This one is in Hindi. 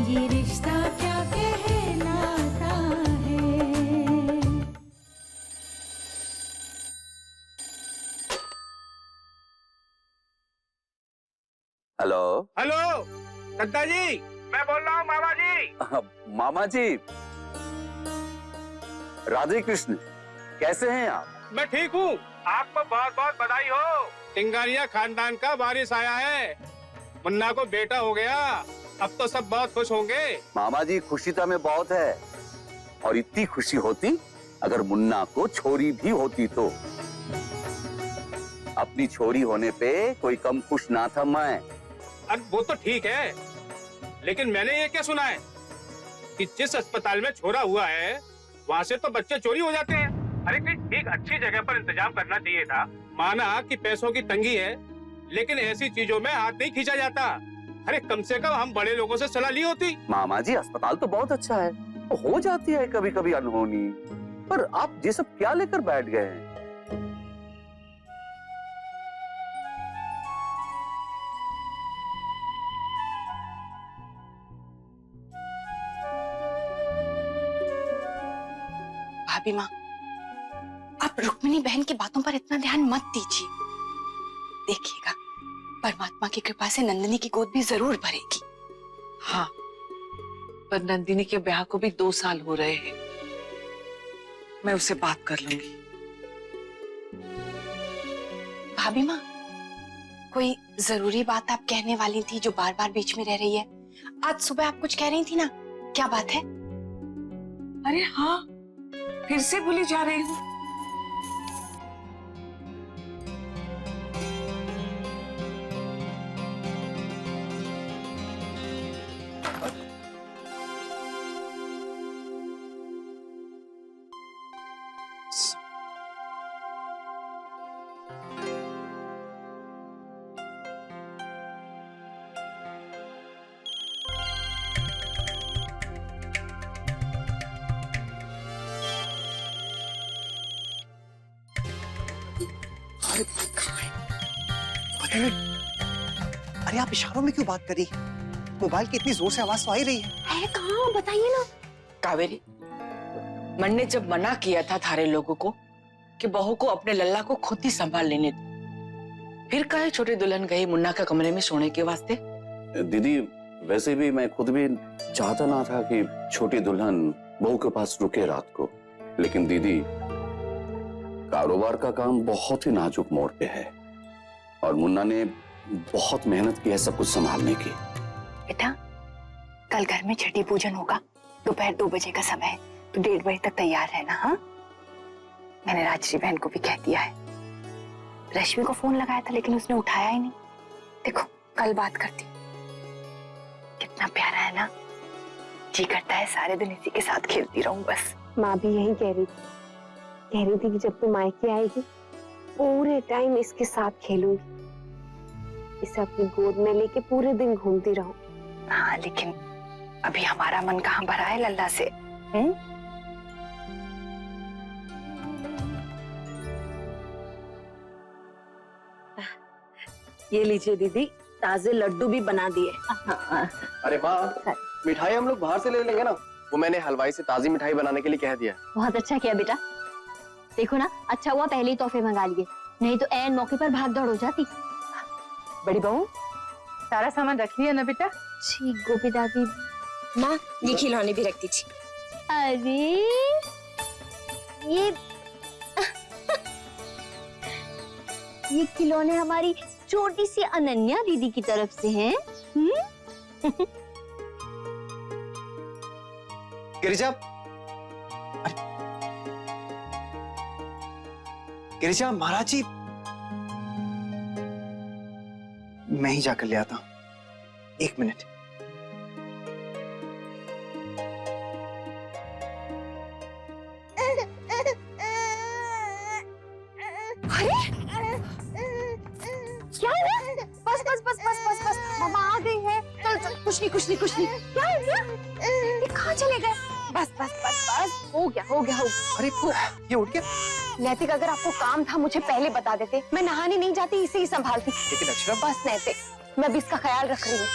ये रिश्ता क्या कहलाता है। हेलो हेलो दद्दा जी, मैं बोल रहा हूँ मामा जी। मामा जी, राधे कृष्ण, कैसे हैं आप? मैं ठीक हूँ, आपको बहुत बहुत बधाई हो। टिंगारिया खानदान का वारिस आया है, मुन्ना को बेटा हो गया। अब तो सब बहुत खुश होंगे। मामा जी, खुशी तो हमें बहुत है, और इतनी खुशी होती अगर मुन्ना को छोरी भी होती तो। अपनी छोरी होने पे कोई कम खुश ना था मैं। अरे वो तो ठीक है, लेकिन मैंने ये क्या सुना है कि जिस अस्पताल में छोरा हुआ है वहाँ से तो बच्चे चोरी हो जाते हैं। अरे ठीक अच्छी जगह पर इंतजाम करना चाहिए था। माना कि पैसों की तंगी है, लेकिन ऐसी चीजों में हाथ नहीं खींचा जाता। अरे कम से कम हम बड़े लोगों से सलाह ली होती। मामा जी, अस्पताल तो बहुत अच्छा है, तो हो जाती है कभी कभी अनहोनी, पर आप ये सब क्या लेकर बैठ गए हैं? भाभी माँ, आप रुक्मिणी बहन की बातों पर इतना ध्यान मत दीजिए। देखिएगा, परमात्मा की कृपा से नंदिनी की गोद भी जरूर भरेगी। हाँ, पर नंदिनी के ब्याह को भी 2 साल हो रहे हैं। मैं उससे बात कर लूंगी। भाभी माँ, कोई जरूरी बात आप कहने वाली थी जो बार बार बीच में रह रही है। आज सुबह आप कुछ कह रही थी ना, क्या बात है? अरे हाँ, फिर से भूली जा रही हूँ। अरे अरे आप इशारों में क्यों बात कर रही? मोबाइल की इतनी जोर से आवाज तो आ ही रही है। कहाँ बताइए ना। कावेरी, मन ने जब मना किया था थारे लोगों को कि बहू को अपने लल्ला को खुद ही संभाल लेने दो, फिर काहे छोटी दुल्हन गई मुन्ना का कमरे में सोने के वास्ते? दीदी, वैसे भी मैं खुद भी चाहता ना था कि छोटी दुल्हन बहू के पास रुके रात को, लेकिन दीदी, कारोबार का काम बहुत ही नाजुक मोड़ पे है और मुन्ना ने बहुत मेहनत की है सब कुछ संभालने की। बेटा, कल घर में छठी पूजन होगा, दोपहर 2 बजे का समय है, तो 1:30 बजे तक तैयार रहना। हाँ, मैंने राजश्री बहन को भी कह दिया है। रश्मि को फोन लगाया था लेकिन उसने उठाया ही नहीं। देखो, कल बात करती। कितना प्यारा है ना, जी करता है सारे दिन इसी के साथ खेलती रहूं बस। माँ भी यही कह रही थी कि जब तू मायके आएगी पूरे टाइम इसके साथ खेलूंगी, इसे अपनी गोद में लेके पूरे दिन घूमती रहूं। हाँ, लेकिन अभी हमारा मन कहाँ भरा है लल्ला से। ये लीजिए दीदी, ताजे लड्डू भी बना दिए। अरे वाह, मिठाई हम लोग बाहर से ले लेंगे ना। वो मैंने हलवाई से ताजी मिठाई बनाने के लिए कह दिया। बहुत अच्छा किया बेटा। देखो ना, अच्छा हुआ पहले ही तोहफे मंगा लिए, नहीं तो ऐन मौके पर भाग दौड़ हो जाती। बड़ी बहू, सारा सामान रख लिया ना बेटा? जी गोपी दादी। माँ, ये खिलौने भी रख दीजिए। अरे ये खिलौने हमारी छोटी सी अनन्या दीदी की तरफ से हैं। गिरिजा, गिरिजा, महाराज जी, मैं ही जाकर ले आता हूं। 1 मिनट। क्या है? बस बस बस बस बस बस, मामा आ गई है। चल चल, कुछ नहीं। क्या है ये कहाँ चले गए? बस बस बस बस, हो गया। अरे ये उठ गया। नैतिक, अगर आपको काम था मुझे पहले बता देते, मैं नहाने नहीं जाती, इसे ही संभालती। लेकिन अक्षरा, बस नैतिक, मैं भी इसका ख्याल रख रही हूँ।